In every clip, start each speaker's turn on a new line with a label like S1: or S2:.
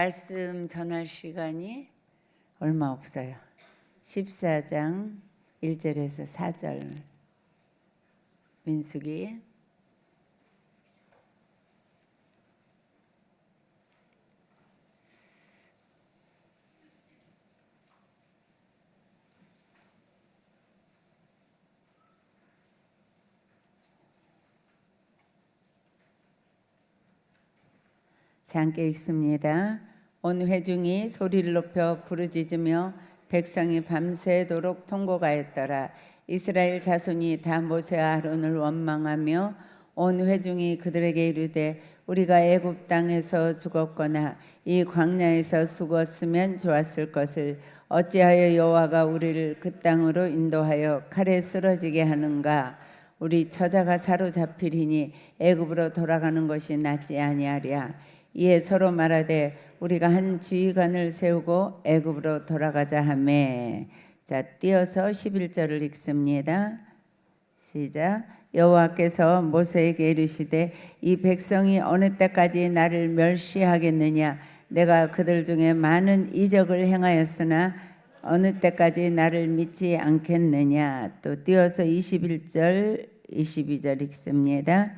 S1: 말씀 전할 시간이 얼마 없어요. 14장 1절에서 4절 민수기. 함께 읽습니다. 온 회중이 소리를 높여 부르짖으며 백성이 밤새도록 통곡하였더라. 이스라엘 자손이 다 모세와 아론을 원망하며 온 회중이 그들에게 이르되 우리가 애굽 땅에서 죽었거나 이 광야에서 죽었으면 좋았을 것을 어찌하여 여호와가 우리를 그 땅으로 인도하여 칼에 쓰러지게 하는가. 우리 처자가 사로잡히리니 애굽으로 돌아가는 것이 낫지 아니하랴. 이에 서로 말하되 우리가 한 지휘관을 세우고 애굽으로 돌아가자 하매. 자, 띄어서 11절을 읽습니다. 시작. 여호와께서 모세에게 이르시되 이 백성이 어느 때까지 나를 멸시하겠느냐. 내가 그들 중에 많은 이적을 행하였으나 어느 때까지 나를 믿지 않겠느냐. 또 띄어서 21절 22절 읽습니다.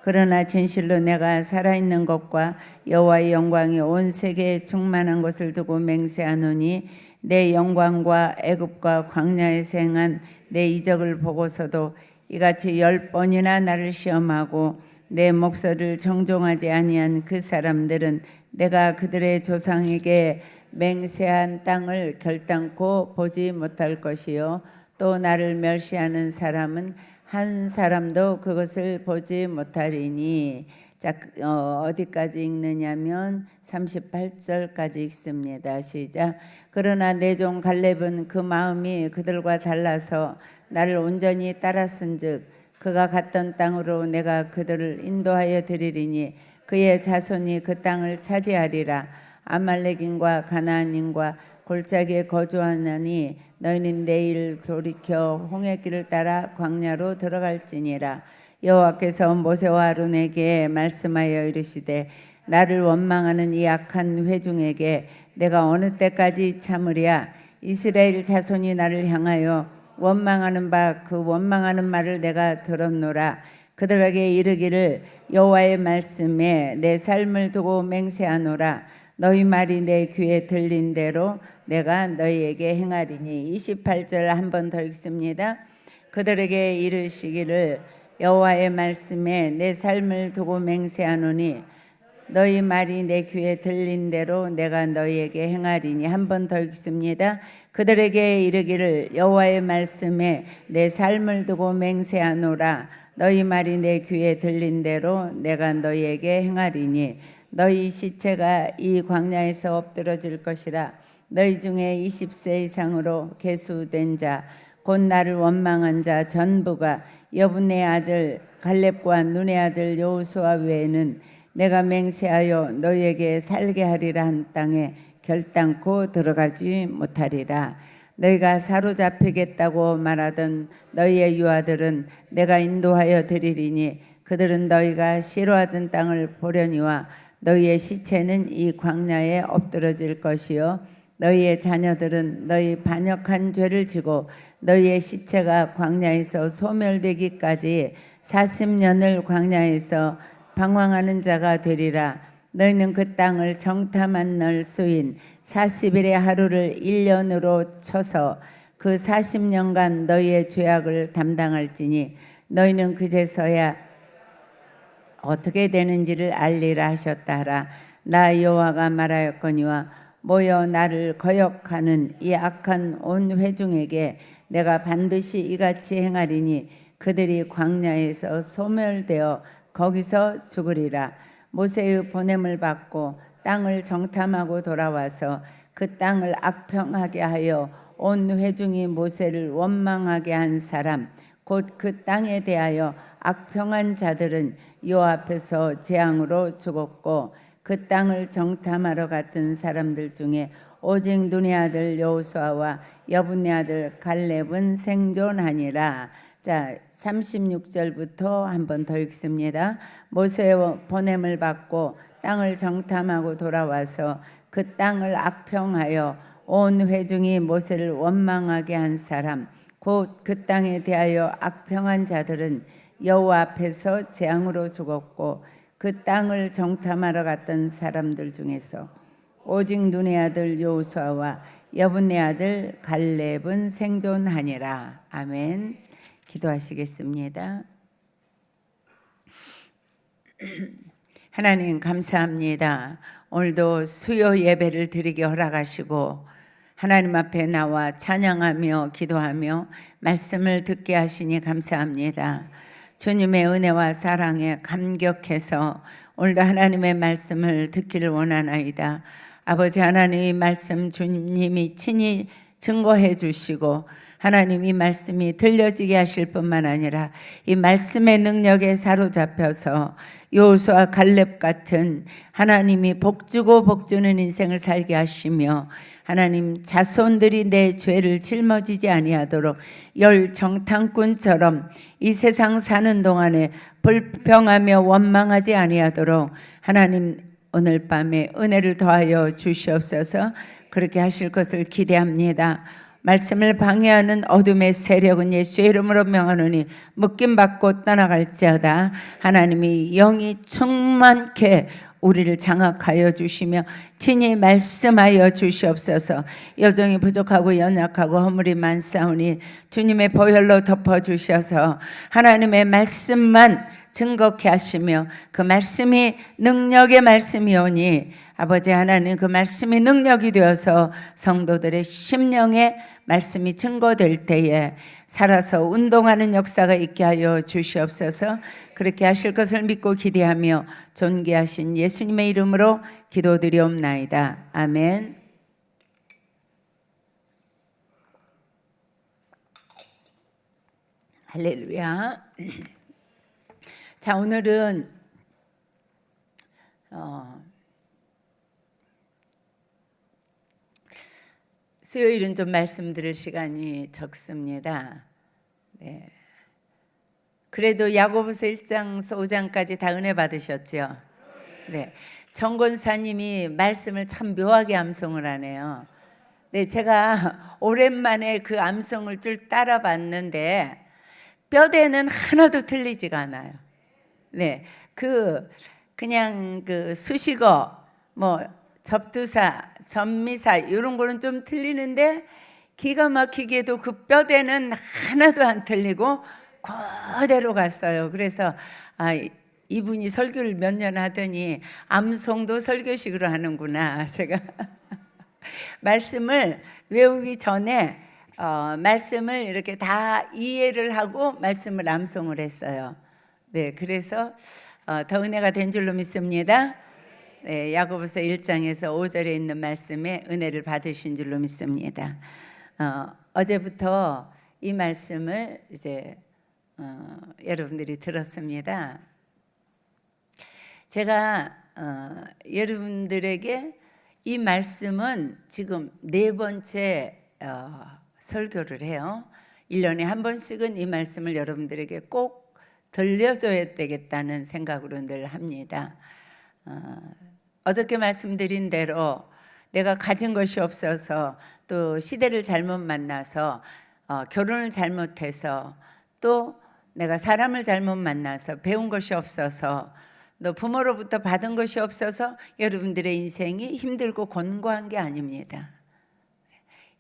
S1: 그러나 진실로 내가 살아있는 것과 여호와의 영광이 온 세계에 충만한 것을 두고 맹세하노니 내 영광과 애굽과 광야에서 행한 내 이적을 보고서도 이같이 10번이나 나를 시험하고 내 목소리를 정종하지 아니한 그 사람들은 내가 그들의 조상에게 맹세한 땅을 결단코 보지 못할 것이요 또 나를 멸시하는 사람은 한 사람도 그것을 보지 못하리니. 자, 어디까지 읽느냐면 38절까지 읽습니다. 시작. 그러나 내 종 갈렙은 그 마음이 그들과 달라서 나를 온전히 따랐은즉 그가 갔던 땅으로 내가 그들을 인도하여 드리리니 그의 자손이 그 땅을 차지하리라. 아말렉인과 가나안인과 골짜기에 거주하나니 너희는 내일 돌이켜 홍해길을 따라 광야로 들어갈지니라. 여호와께서 모세와 아론에게 말씀하여 이르시되 나를 원망하는 이 악한 회중에게 내가 어느 때까지 참으랴. 이스라엘 자손이 나를 향하여 원망하는 바 그 원망하는 말을 내가 들었노라. 그들에게 이르기를 여호와의 말씀에 내 삶을 두고 맹세하노라. 너희 말이 내 귀에 들린 대로 내가 너희에게 행하리니. 28절 한 번 더 읽습니다. 그들에게 이르시기를 여호와의 말씀에 내 삶을 두고 맹세하노니 너희 말이 내 귀에 들린 대로 내가 너희에게 행하리니. 한 번 더 읽습니다. 그들에게 이르기를 여호와의 말씀에 내 삶을 두고 맹세하노라. 너희 말이 내 귀에 들린 대로 내가 너희에게 행하리니. 너희 시체가 이 광야에서 엎드러질 것이라. 너희 중에 20세 이상으로 계수된 자 곧 나를 원망한 자 전부가 여분의 아들 갈렙과 눈의 아들 여호수아 외에는 내가 맹세하여 너희에게 살게 하리라 한 땅에 결단코 들어가지 못하리라. 너희가 사로잡히겠다고 말하던 너희의 유아들은 내가 인도하여 드리리니 그들은 너희가 싫어하던 땅을 보려니와 너희의 시체는 이 광야에 엎드러질 것이요 너희의 자녀들은 너희 반역한 죄를 지고 너희의 시체가 광야에서 소멸되기까지 40년을 광야에서 방황하는 자가 되리라. 너희는 그 땅을 정탐한 날 수인 40일의 하루를 1년으로 쳐서 그 40년간 너희의 죄악을 담당할지니 너희는 그제서야 어떻게 되는지를 알리라 하셨다 하라. 나 여호와가 말하였거니와 모여 나를 거역하는 이 악한 온 회중에게 내가 반드시 이같이 행하리니 그들이 광야에서 소멸되어 거기서 죽으리라. 모세의 보냄을 받고 땅을 정탐하고 돌아와서 그 땅을 악평하게 하여 온 회중이 모세를 원망하게 한 사람 곧 그 땅에 대하여 악평한 자들은 여호와 앞에서 재앙으로 죽었고 그 땅을 정탐하러 갔던 사람들 중에 오직 눈의 아들 여호수아와 여분의 아들 갈렙은 생존하니라. 자, 36절부터 한 번 더 읽습니다. 모세의 보냄을 받고 땅을 정탐하고 돌아와서 그 땅을 악평하여 온 회중이 모세를 원망하게 한 사람 곧 그 땅에 대하여 악평한 자들은 여호와 앞에서 재앙으로 죽었고 그 땅을 정탐하러 갔던 사람들 중에서 오직 눈의 아들 여호수아와 여분의 아들 갈렙은 생존하니라. 아멘. 기도하시겠습니다. 하나님 감사합니다. 오늘도 수요 예배를 드리게 허락하시고 하나님 앞에 나와 찬양하며 기도하며 말씀을 듣게 하시니 감사합니다. 주님의 은혜와 사랑에 감격해서 오늘도 하나님의 말씀을 듣기를 원하나이다. 아버지 하나님의 말씀 주님이 친히 증거해 주시고 하나님 이 말씀이 들려지게 하실 뿐만 아니라 이 말씀의 능력에 사로잡혀서 여호수아 갈렙 같은 하나님이 복주고 복주는 인생을 살게 하시며 하나님 자손들이 내 죄를 짊어지지 아니하도록 열 정탐꾼처럼 이 세상 사는 동안에 불평하며 원망하지 아니하도록 하나님 오늘 밤에 은혜를 더하여 주시옵소서. 그렇게 하실 것을 기대합니다. 말씀을 방해하는 어둠의 세력은 예수의 이름으로 명하노니 묶임받고 떠나갈지어다. 하나님이 영이 충만케 우리를 장악하여 주시며 친히 말씀하여 주시옵소서. 여정이 부족하고 연약하고 허물이 많사오니 주님의 보혈로 덮어주셔서 하나님의 말씀만 증거케 하시며 그 말씀이 능력의 말씀이오니 아버지 하나님 그 말씀이 능력이 되어서 성도들의 심령에 말씀이 증거될 때에 살아서 운동하는 역사가 있게 하여 주시옵소서. 그렇게 하실 것을 믿고 기대하며 존귀하신 예수님의 이름으로 기도드리옵나이다. 아멘. 할렐루야. 자, 오늘은 수요일은 좀 말씀드릴 시간이 적습니다. 네. 그래도 야고보서 1장서 5장까지 다 은혜 받으셨죠? 네. 정 권사님이 말씀을 참 묘하게 암송을 하네요. 네, 제가 오랜만에 그 암송을 쭉 따라봤는데 뼈대는 하나도 틀리지가 않아요. 네, 그냥 그 수식어, 뭐 접두사, 전미사 이런 거는 좀 틀리는데 기가 막히게도 그 뼈대는 하나도 안 틀리고 그대로 갔어요. 그래서 이분이 설교를 몇 년 하더니 암송도 설교식으로 하는구나. 제가 말씀을 외우기 전에 말씀을 이렇게 다 이해를 하고 말씀을 암송을 했어요. 네, 그래서 더 은혜가 된 줄로 믿습니다. 네, 야고보서 1장에서 5절에 있는 말씀에 은혜를 받으신 줄로 믿습니다. 어제부터 이 말씀을 이제 여러분들이 들었습니다. 제가 여러분들에게 이 말씀은 지금 4번째 설교를 해요. 1년에 한 번씩은 이 말씀을 여러분들에게 꼭 들려줘야 되겠다는 생각으로 늘 합니다. 어저께 말씀드린 대로 내가 가진 것이 없어서 또 시대를 잘못 만나서 결혼을 잘못해서 또 내가 사람을 잘못 만나서 배운 것이 없어서 또 부모로부터 받은 것이 없어서 여러분들의 인생이 힘들고 곤고한 게 아닙니다.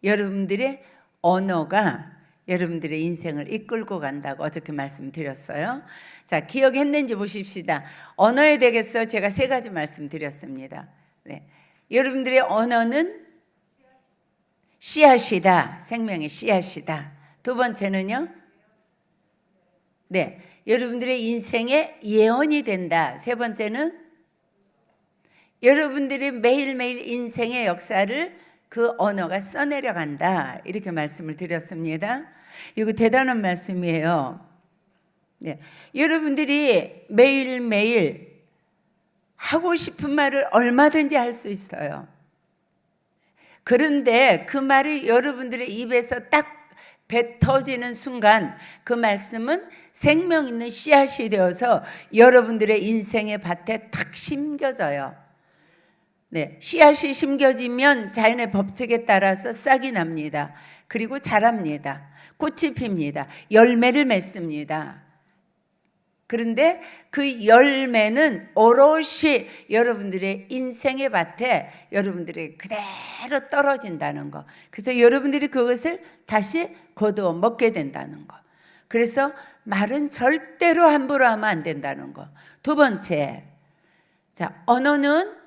S1: 여러분들의 언어가 여러분들의 인생을 이끌고 간다고 어저께 말씀드렸어요. 자, 기억했는지 보십시다. 언어에 대해서 제가 3가지 말씀드렸습니다. 네. 여러분들의 언어는 씨앗이다. 생명의 씨앗이다. 2번째는요. 네. 여러분들의 인생의 예언이 된다. 3번째는 여러분들이 매일매일 인생의 역사를 그 언어가 써내려 간다. 이렇게 말씀을 드렸습니다. 이거 대단한 말씀이에요. 네. 여러분들이 매일매일 하고 싶은 말을 얼마든지 할 수 있어요. 그런데 그 말이 여러분들의 입에서 딱 뱉어지는 순간 그 말씀은 생명 있는 씨앗이 되어서 여러분들의 인생의 밭에 탁 심겨져요. 네, 씨앗이 심겨지면 자연의 법칙에 따라서 싹이 납니다. 그리고 자랍니다. 꽃이 핍니다. 열매를 맺습니다. 그런데 그 열매는 오롯이 여러분들의 인생의 밭에 여러분들이 그대로 떨어진다는 거. 그래서 여러분들이 그것을 다시 거두어 먹게 된다는 거. 그래서 말은 절대로 함부로 하면 안 된다는 거. 두 번째, 자, 언어는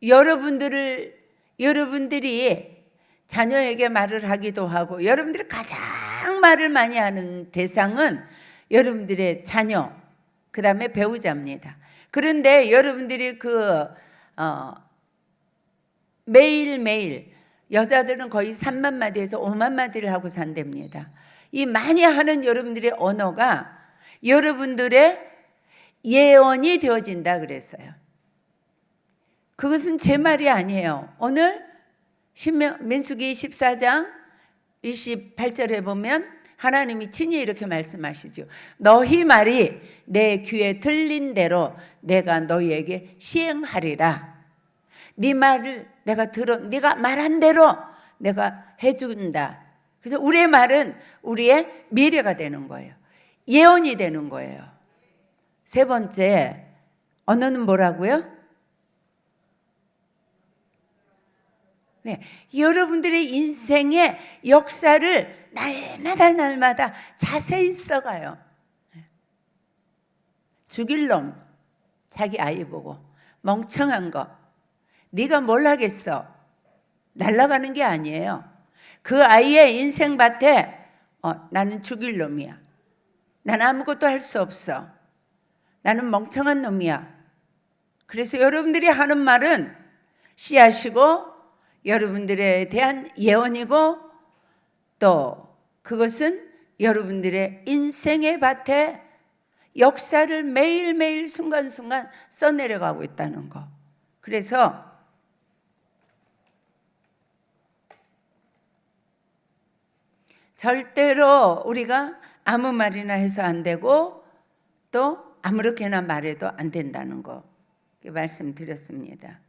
S1: 여러분들이 자녀에게 말을 하기도 하고, 여러분들이 가장 말을 많이 하는 대상은 여러분들의 자녀, 그 다음에 배우자입니다. 그런데 여러분들이 매일매일 여자들은 거의 3만 마디에서 5만 마디를 하고 산답니다. 이 많이 하는 여러분들의 언어가 여러분들의 예언이 되어진다 그랬어요. 그것은 제 말이 아니에요. 오늘 민수기 14장 28절에 보면 하나님이 친히 이렇게 말씀하시죠. 너희 말이 내 귀에 들린 대로 내가 너희에게 시행하리라. 네 말을 내가 네가 말한 대로 내가 해준다. 그래서 우리의 말은 우리의 미래가 되는 거예요. 예언이 되는 거예요. 세 번째, 언어는 뭐라고요? 네, 여러분들의 인생의 역사를 날마다 자세히 써가요. 죽일 놈, 자기 아이 보고 멍청한 거, 네가 뭘 하겠어? 날아가는 게 아니에요. 그 아이의 인생밭에 나는 죽일 놈이야. 나는 아무것도 할 수 없어. 나는 멍청한 놈이야. 그래서 여러분들이 하는 말은 씨앗이고 여러분들에 대한 예언이고, 또 그것은 여러분들의 인생의 밭에 역사를 매일매일 순간순간 써내려가고 있다는 거. 그래서 절대로 우리가 아무 말이나 해서 안 되고 또 아무렇게나 말해도 안 된다는 거 말씀드렸습니다.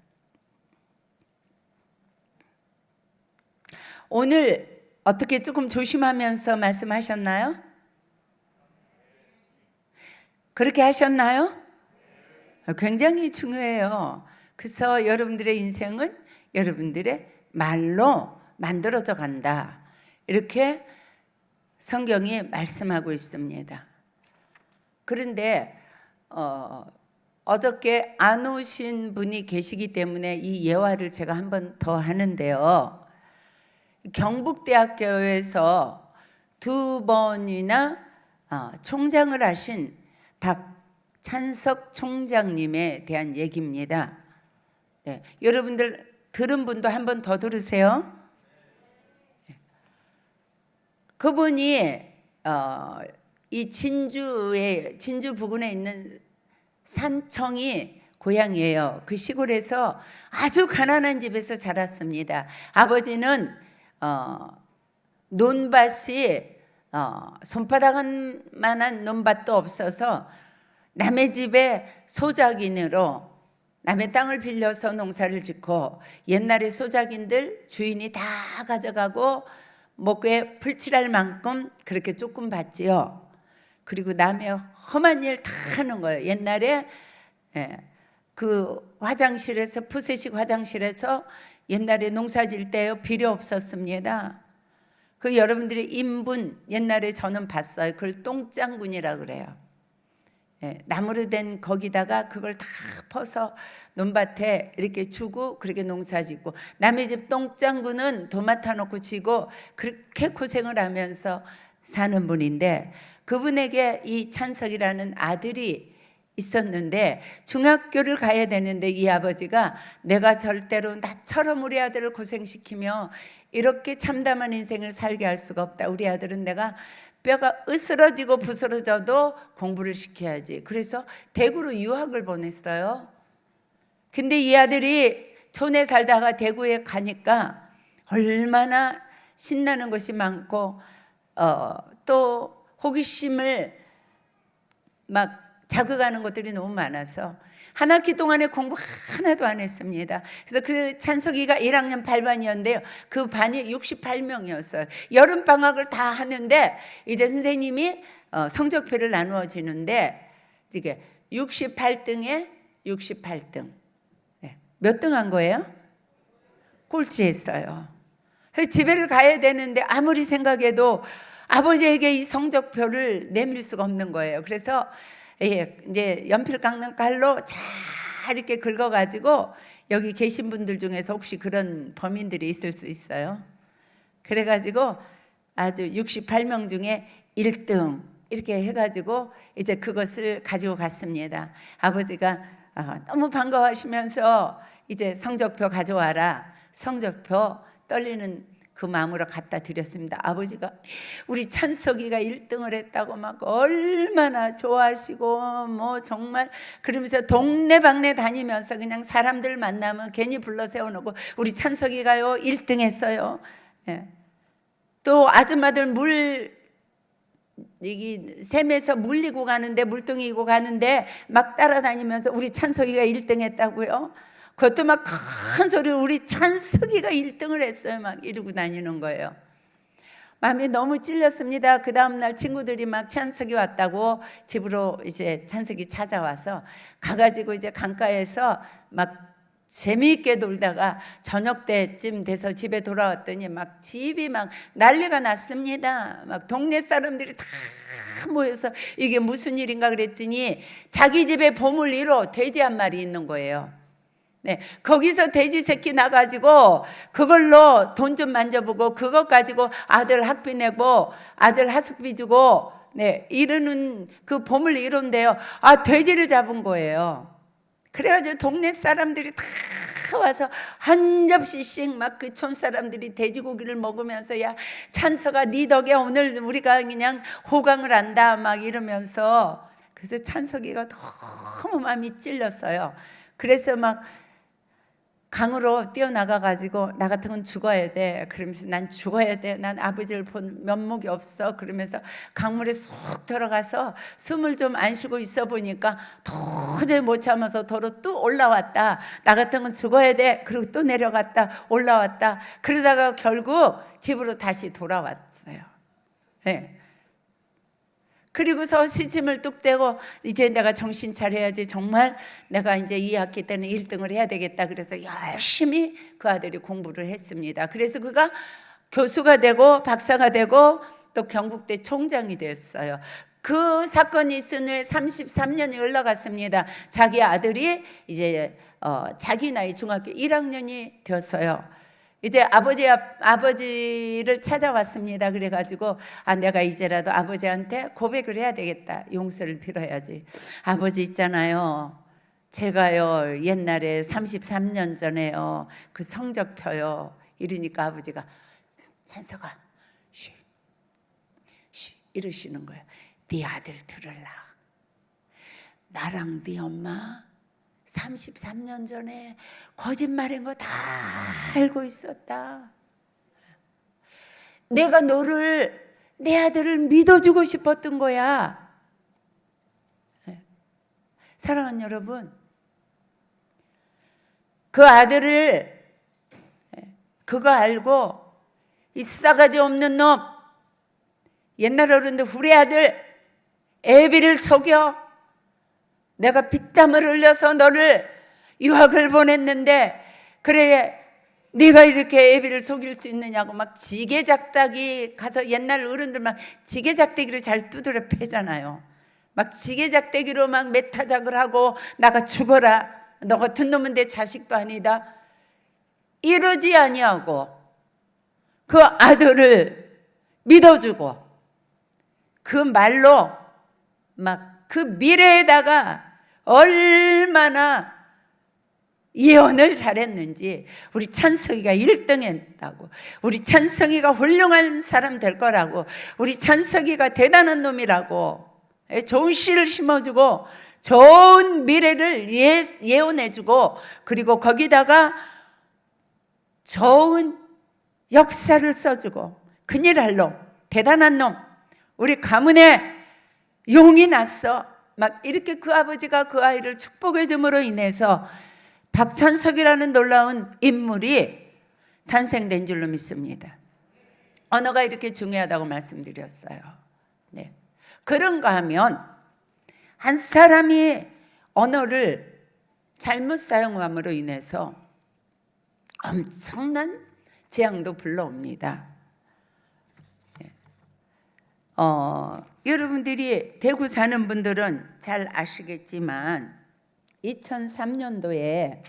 S1: 오늘 어떻게 조금 조심하면서 말씀하셨나요? 그렇게 하셨나요? 굉장히 중요해요. 그래서 여러분들의 인생은 여러분들의 말로 만들어져 간다. 이렇게 성경이 말씀하고 있습니다. 그런데 어저께 안 오신 분이 계시기 때문에 이 예화를 제가 한 번 더 하는데요. 경북대학교에서 2번이나 총장을 하신 박찬석 총장님에 대한 얘기입니다. 네, 여러분들 들은 분도 한 번 더 들으세요. 그분이 이 진주 부근에 있는 산청이 고향이에요. 그 시골에서 아주 가난한 집에서 자랐습니다. 아버지는 논밭이 손바닥만한 논밭도 없어서 남의 집에 소작인으로 남의 땅을 빌려서 농사를 짓고, 옛날에 소작인들 주인이 다 가져가고 목에 풀칠할 만큼 그렇게 조금 받지요. 그리고 남의 험한 일 다 하는 거예요. 옛날에 그 화장실에서, 푸세식 화장실에서 옛날에 농사 질 때요, 비료 없었습니다. 그 여러분들의 인분, 옛날에 저는 봤어요. 그걸 똥장군이라 그래요. 나무로 된 거기다가 그걸 다 퍼서 논밭에 이렇게 주고 그렇게 농사 짓고, 남의 집 똥장군은 도맡아 놓고 지고 그렇게 고생을 하면서 사는 분인데, 그분에게 이 찬석이라는 아들이 있었는데 중학교를 가야 되는데 이 아버지가 내가 절대로 나처럼 우리 아들을 고생시키며 이렇게 참담한 인생을 살게 할 수가 없다. 우리 아들은 내가 뼈가 으스러지고 부스러져도 공부를 시켜야지. 그래서 대구로 유학을 보냈어요. 근데 이 아들이 촌에 살다가 대구에 가니까 얼마나 신나는 것이 많고 또 호기심을 막 자극하는 것들이 너무 많아서 한 학기 동안에 공부 하나도 안 했습니다. 그래서 그 찬석이가 1학년 8반이었는데요. 그 반이 68명이었어요. 여름방학을 다 하는데 이제 선생님이 성적표를 나누어 주는데 이게 68등에 68등. 몇 등 한 거예요? 꼴찌했어요. 집에를 가야 되는데 아무리 생각해도 아버지에게 이 성적표를 내밀 수가 없는 거예요. 그래서 이제 연필 깎는 칼로 잘 이렇게 긁어가지고, 여기 계신 분들 중에서 혹시 그런 범인들이 있을 수 있어요. 그래가지고 아주 68명 중에 1등 이렇게 해가지고 이제 그것을 가지고 갔습니다. 아버지가 너무 반가워하시면서 이제 성적표 가져와라, 성적표 떨리는 그 마음으로 갖다 드렸습니다. 아버지가 우리 찬석이가 1등을 했다고 막 얼마나 좋아하시고 뭐 정말 그러면서 동네방네 다니면서 그냥 사람들 만나면 괜히 불러 세워놓고 우리 찬석이가요 1등 했어요. 또 아줌마들 샘에서 물리고 가는데, 물뚱이고 가는데 막 따라다니면서 우리 찬석이가 1등 했다고요. 그것도 막 큰 소리로 우리 찬석이가 1등을 했어요 막 이러고 다니는 거예요. 마음이 너무 찔렸습니다. 그 다음날 친구들이 막 찬석이 왔다고 집으로 이제 찬석이 찾아와서 가가지고 이제 강가에서 막 재미있게 놀다가 저녁 때쯤 돼서 집에 돌아왔더니 막 집이 막 난리가 났습니다. 막 동네 사람들이 다 모여서 이게 무슨 일인가 그랬더니 자기 집에 보물 1호 돼지 한 마리 있는 거예요. 거기서 돼지 새끼 나가지고 그걸로 돈 좀 만져보고 그것 가지고 아들 학비 내고 아들 하숙비 주고 이러는 그 보물 1호인데요. 돼지를 잡은 거예요. 그래가지고 동네 사람들이 다 와서 한 접시씩 막 그 촌 사람들이 돼지고기를 먹으면서 야 찬석아 네 덕에 오늘 우리가 그냥 호강을 한다 막 이러면서, 그래서 찬석이가 너무 마음이 찔렸어요. 그래서 막 강으로 뛰어나가가지고 나 같은 건 죽어야 돼. 그러면서 난 죽어야 돼. 난 아버지를 본 면목이 없어. 그러면서 강물에 쏙 들어가서 숨을 좀 안 쉬고 있어 보니까 도저히 못 참아서 도로 또 올라왔다. 나 같은 건 죽어야 돼. 그리고 또 내려갔다 올라왔다. 그러다가 결국 집으로 다시 돌아왔어요. 그리고서 시침을 뚝 떼고 이제 내가 정신 차려야지, 정말 내가 이제 2학기 때는 1등을 해야 되겠다. 그래서 열심히 그 아들이 공부를 했습니다. 그래서 그가 교수가 되고 박사가 되고 또 경북대 총장이 됐어요. 그 사건이 있은 후에 33년이 흘러갔습니다. 자기 아들이 이제 자기 나이 중학교 1학년이 되었어요. 이제 아버지를 찾아왔습니다. 그래가지고 내가 이제라도 아버지한테 고백을 해야 되겠다. 용서를 빌어야지. 아버지 있잖아요. 제가요 옛날에 33년 전에요 그 성적표요 이러니까 아버지가 찬석아 쉬 이러시는 거예요. 네 아들 들을라. 나랑 네 엄마 33년 전에 거짓말인 거 다 알고 있었다. 내가 내 아들을 믿어주고 싶었던 거야. 사랑하는 여러분, 그 아들을 그거 알고 이 싸가지 없는 놈, 옛날 어른들 우리 아들 애비를 속여 내가 피땀을 흘려서 너를 유학을 보냈는데 그래 네가 이렇게 애비를 속일 수 있느냐고 막 지게작대기 가서, 옛날 어른들 막 지게작대기로 잘 두드려 패잖아요. 막 지게작대기로 막 메타작을 하고 나가 죽어라, 너 같은 놈은 내 자식도 아니다 이러지 아니하고 그 아들을 믿어주고 그 말로 막 그 미래에다가 얼마나 예언을 잘했는지, 우리 찬석이가 1등 했다고, 우리 찬석이가 훌륭한 사람 될 거라고, 우리 찬석이가 대단한 놈이라고 좋은 씨를 심어주고 좋은 미래를 예언해주고, 그리고 거기다가 좋은 역사를 써주고 큰일 할 놈, 대단한 놈, 우리 가문에 용이 났어. 막 이렇게 그 아버지가 그 아이를 축복해 줌으로 인해서 박찬석이라는 놀라운 인물이 탄생된 줄로 믿습니다. 언어가 이렇게 중요하다고 말씀드렸어요. 네. 그런가 하면 한 사람이 언어를 잘못 사용함으로 인해서 엄청난 재앙도 불러옵니다. 여러분들이 대구 사는 분들은 잘 아시겠지만 2003년도에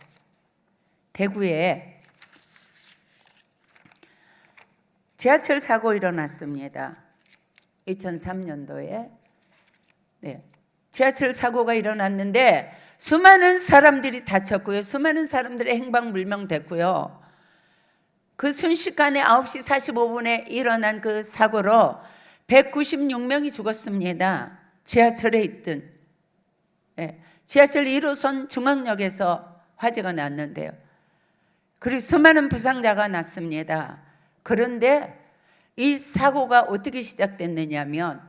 S1: 대구에 지하철 사고 일어났습니다. 2003년도에 지하철 사고가 일어났는데 수많은 사람들이 다쳤고요. 수많은 사람들이 행방불명됐고요. 그 순식간에 9시 45분에 일어난 그 사고로 196명이 죽었습니다. 지하철에 있던 지하철 1호선 중앙역에서 화재가 났는데요. 그리고 수많은 부상자가 났습니다. 그런데 이 사고가 어떻게 시작됐느냐면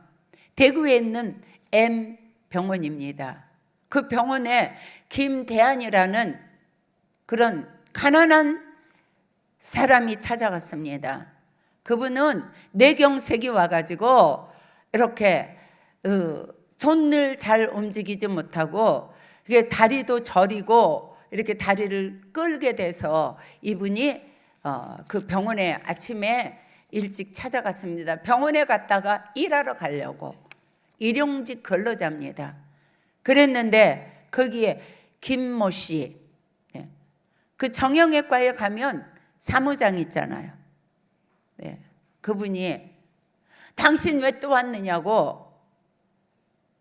S1: 대구에 있는 M병원입니다. 그 병원에 김대한이라는 그런 가난한 사람이 찾아갔습니다. 그분은 뇌경색이 와가지고 이렇게 손을 잘 움직이지 못하고 다리도 저리고 이렇게 다리를 끌게 돼서 이분이 그 병원에 아침에 일찍 찾아갔습니다. 병원에 갔다가 일하러 가려고 일용직 근로자입니다. 그랬는데 거기에 김모 씨, 그 정형외과에 가면 사무장 있잖아요. 그분이 당신 왜 또 왔느냐고,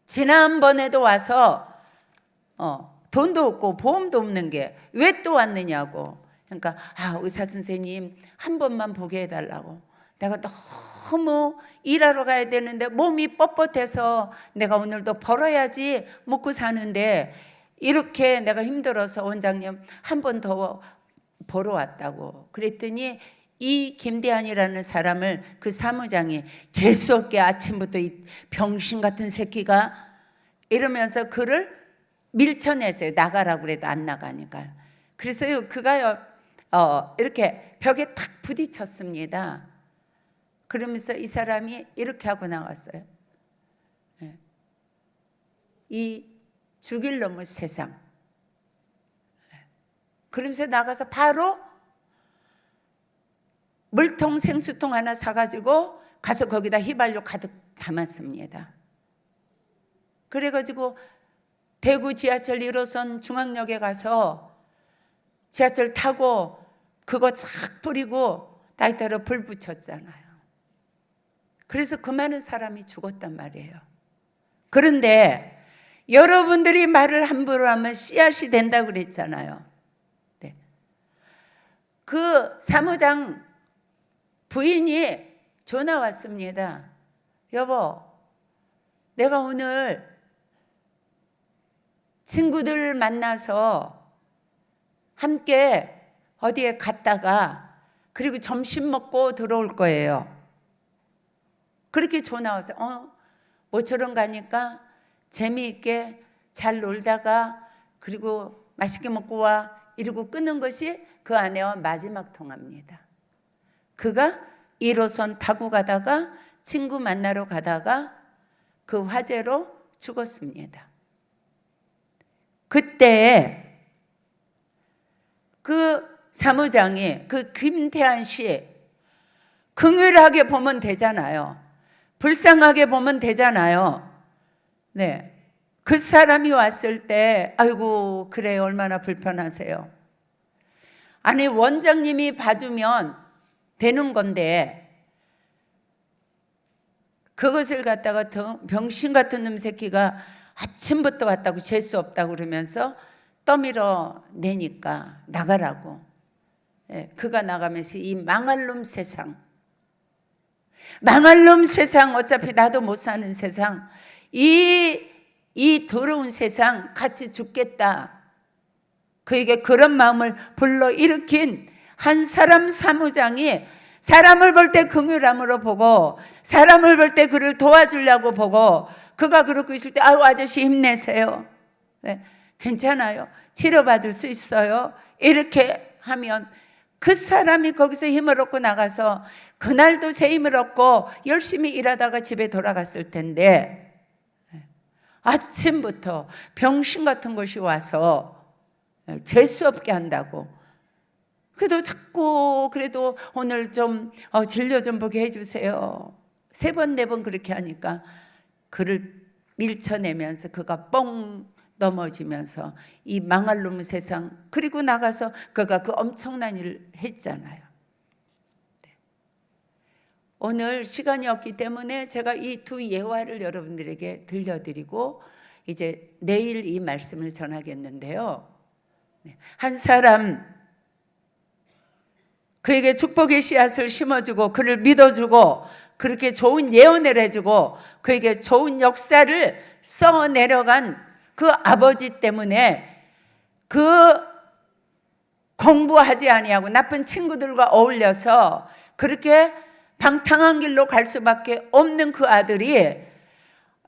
S1: 지난번에도 와서 돈도 없고 보험도 없는 게 왜 또 왔느냐고. 그러니까 의사 선생님 한 번만 보게 해달라고. 내가 너무 일하러 가야 되는데 몸이 뻣뻣해서 내가 오늘도 벌어야지 먹고 사는데 이렇게 내가 힘들어서 원장님 한 번 더 보러 왔다고. 그랬더니 이 김대한이라는 사람을 그 사무장이 재수없게 아침부터 이 병신 같은 새끼가 이러면서 그를 밀쳐냈어요. 나가라고 그래도 안 나가니까요. 그래서요 그가요 이렇게 벽에 탁 부딪혔습니다. 그러면서 이 사람이 이렇게 하고 나왔어요. 이 죽일 놈의 세상. 그러면서 나가서 바로 물통 생수통 하나 사가지고 가서 거기다 휘발유 가득 담았습니다. 그래가지고 대구 지하철 1호선 중앙역에 가서 지하철 타고 그거 싹 뿌리고 따뜻하게 불 붙였잖아요. 그래서 그 많은 사람이 죽었단 말이에요. 그런데 여러분들이 말을 함부로 하면 씨앗이 된다고 그랬잖아요. 그 사무장 부인이 전화 왔습니다. 여보, 내가 오늘 친구들 만나서 함께 어디에 갔다가 그리고 점심 먹고 들어올 거예요. 그렇게 전화 왔어요. 모처럼 가니까 재미있게 잘 놀다가 그리고 맛있게 먹고 와 이러고 끊는 것이 그 아내와 마지막 통화입니다. 그가 1호선 타고 가다가 친구 만나러 가다가 그 화재로 죽었습니다. 그때 그 사무장이 그 김태한 씨 긍휼하게 보면 되잖아요. 불쌍하게 보면 되잖아요. 그 사람이 왔을 때 아이고 그래 얼마나 불편하세요. 아니 원장님이 봐주면 되는 건데 그것을 갖다가 병신 같은 놈 새끼가 아침부터 왔다고 재수 없다고 그러면서 떠밀어 내니까 나가라고. 그가 나가면서 이 망할 놈 세상, 망할 놈 세상, 어차피 나도 못 사는 세상, 이 더러운 세상 같이 죽겠다. 그에게 그런 마음을 불러일으킨 한 사람 사무장이 사람을 볼 때 긍휼함으로 보고 사람을 볼 때 그를 도와주려고 보고 그가 그러고 있을 때 아유 아저씨 힘내세요. 네, 괜찮아요. 치료받을 수 있어요. 이렇게 하면 그 사람이 거기서 힘을 얻고 나가서 그날도 새 힘을 얻고 열심히 일하다가 집에 돌아갔을 텐데 아침부터 병신 같은 것이 와서 재수 없게 한다고. 그래도 자꾸 그래도 오늘 좀 진료 좀 보게 해주세요. 3번 4번 그렇게 하니까 그를 밀쳐내면서 그가 뻥 넘어지면서 이 망할 놈의 세상, 그리고 나가서 그가 그 엄청난 일을 했잖아요. 오늘 시간이 없기 때문에 제가 이 두 예화를 여러분들에게 들려드리고 이제 내일 이 말씀을 전하겠는데요. 한 사람, 그에게 축복의 씨앗을 심어주고 그를 믿어주고 그렇게 좋은 예언을 해주고 그에게 좋은 역사를 써 내려간 그 아버지 때문에 그 공부하지 아니하고 나쁜 친구들과 어울려서 그렇게 방탕한 길로 갈 수밖에 없는 그 아들이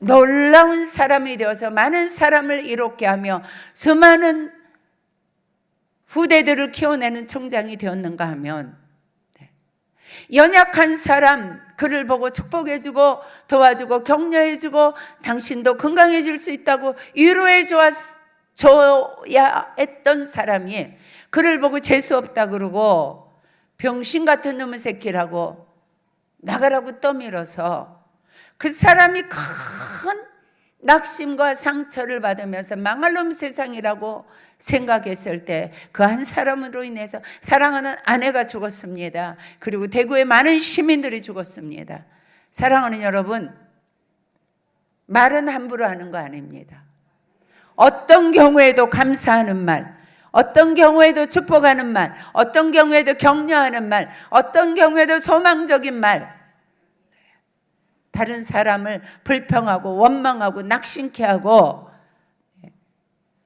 S1: 놀라운 사람이 되어서 많은 사람을 이롭게 하며 수많은 후대들을 키워내는 총장이 되었는가 하면, 연약한 사람 그를 보고 축복해주고 도와주고 격려해주고 당신도 건강해질 수 있다고 위로해 줘야 했던 사람이 그를 보고 재수없다 그러고 병신 같은 놈의 새끼라고 나가라고 떠밀어서 그 사람이 큰 낙심과 상처를 받으면서 망할 놈 세상이라고 생각했을 때 그 한 사람으로 인해서 사랑하는 아내가 죽었습니다. 그리고 대구의 많은 시민들이 죽었습니다. 사랑하는 여러분, 말은 함부로 하는 거 아닙니다. 어떤 경우에도 감사하는 말, 어떤 경우에도 축복하는 말, 어떤 경우에도 격려하는 말, 어떤 경우에도 소망적인 말, 다른 사람을 불평하고 원망하고 낙심케 하고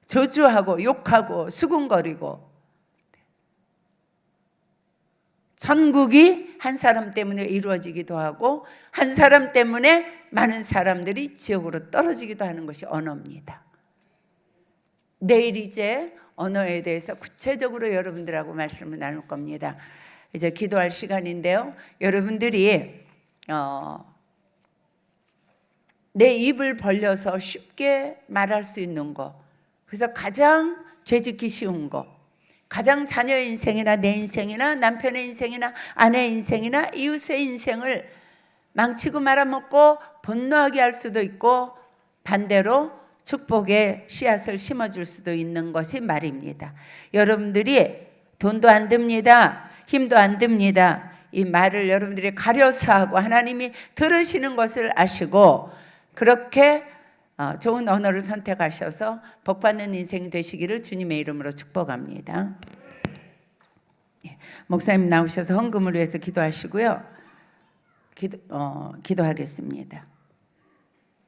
S1: 저주하고 욕하고 수군거리고, 천국이 한 사람 때문에 이루어지기도 하고 한 사람 때문에 많은 사람들이 지옥으로 떨어지기도 하는 것이 언어입니다. 내일 이제 언어에 대해서 구체적으로 여러분들하고 말씀을 나눌 겁니다. 이제 기도할 시간인데요. 여러분들이 내 입을 벌려서 쉽게 말할 수 있는 거, 그래서 가장 죄짓기 쉬운 거, 가장 자녀의 인생이나 내 인생이나 남편의 인생이나 아내의 인생이나 이웃의 인생을 망치고 말아먹고 분노하게 할 수도 있고 반대로 축복의 씨앗을 심어줄 수도 있는 것이 말입니다. 여러분들이 돈도 안 듭니다. 힘도 안 듭니다. 이 말을 여러분들이 가려서 하고 하나님이 들으시는 것을 아시고 그렇게 좋은 언어를 선택하셔서 복받는 인생이 되시기를 주님의 이름으로 축복합니다. 목사님 나오셔서 헌금을 위해서 기도하시고요. 기도하겠습니다.